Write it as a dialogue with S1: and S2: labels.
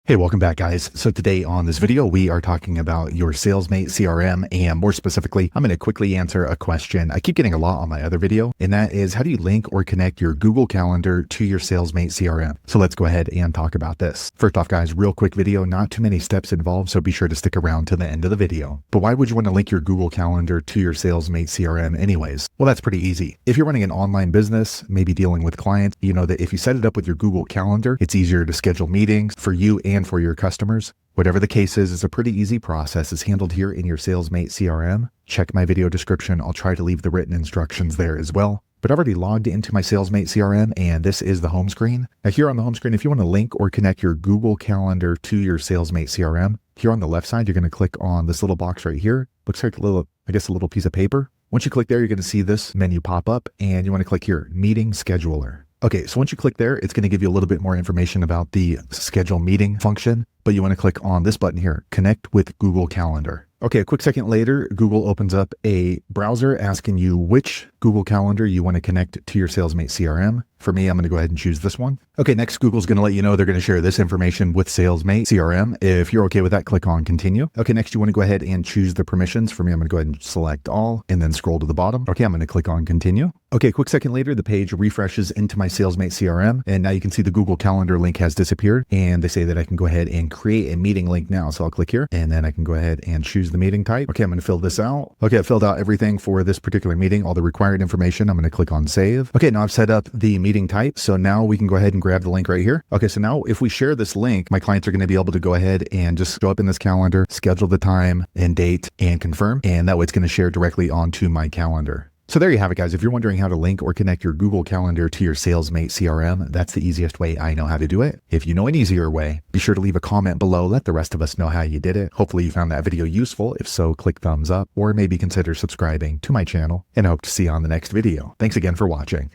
S1: Hey, welcome back, guys. So today on this video, we are talking about your SalesMate CRM, and more specifically, I'm going to quickly answer a question I keep getting a lot on my other video, and that is, how do you link or connect your Google Calendar to your SalesMate CRM? So let's go ahead and talk about this. First off, guys, real quick video, not too many steps involved, so be sure to stick around to the end of the video. But why would you want to link your Google Calendar to your SalesMate CRM anyways? Well, that's pretty easy. If you're running an online business, maybe dealing with clients, you know that if you set it up with your Google Calendar, it's easier to schedule meetings for you and for your customers. Whatever the case is, it's a pretty easy process. It's handled here in your SalesMate CRM. Check my video description. I'll try to leave the written instructions there as well. But I've already logged into my SalesMate CRM, and this is the home screen. Now here on the home screen, if you want to link or connect your Google Calendar to your SalesMate CRM, here on the left side, you're going to click on this little box right here. Looks like a little piece of paper. Once you click there, you're going to see this menu pop up, and you want to click here, Meeting Scheduler. Okay, so once you click there, it's going to give you a little bit more information about the schedule meeting function, but you want to click on this button here, Connect with Google Calendar. Okay, a quick second later, Google opens up a browser asking you which Google Calendar you want to connect to your SalesMate CRM. For me, I'm going to go ahead and choose this one. Okay, next, Google's going to let you know they're going to share this information with SalesMate CRM. If you're okay with that, click on Continue. Okay, next, you want to go ahead and choose the permissions. For me, I'm going to go ahead and select all and then scroll to the bottom. Okay, I'm going to click on Continue. Okay, a quick second later, the page refreshes into my SalesMate CRM, and now you can see the Google Calendar link has disappeared, and they say that I can go ahead and create a meeting link now. So I'll click here, and then I can go ahead and choose the meeting type. Okay, I'm going to fill this out. Okay, I filled out everything for this particular meeting, all the required information. I'm going to click on Save. Okay, now I've set up the meeting type, so now we can go ahead and grab the link right here. Okay, so now if we share this link, my clients are going to be able to go ahead and just show up in this calendar, schedule the time and date, and confirm, and that way it's going to share directly onto my calendar. So there you have it, guys. If you're wondering how to link or connect your Google Calendar to your SalesMate CRM, that's the easiest way I know how to do it. If you know an easier way, be sure to leave a comment below. Let the rest of us know how you did it. Hopefully you found that video useful. If so, click thumbs up or maybe consider subscribing to my channel, and I hope to see you on the next video. Thanks again for watching.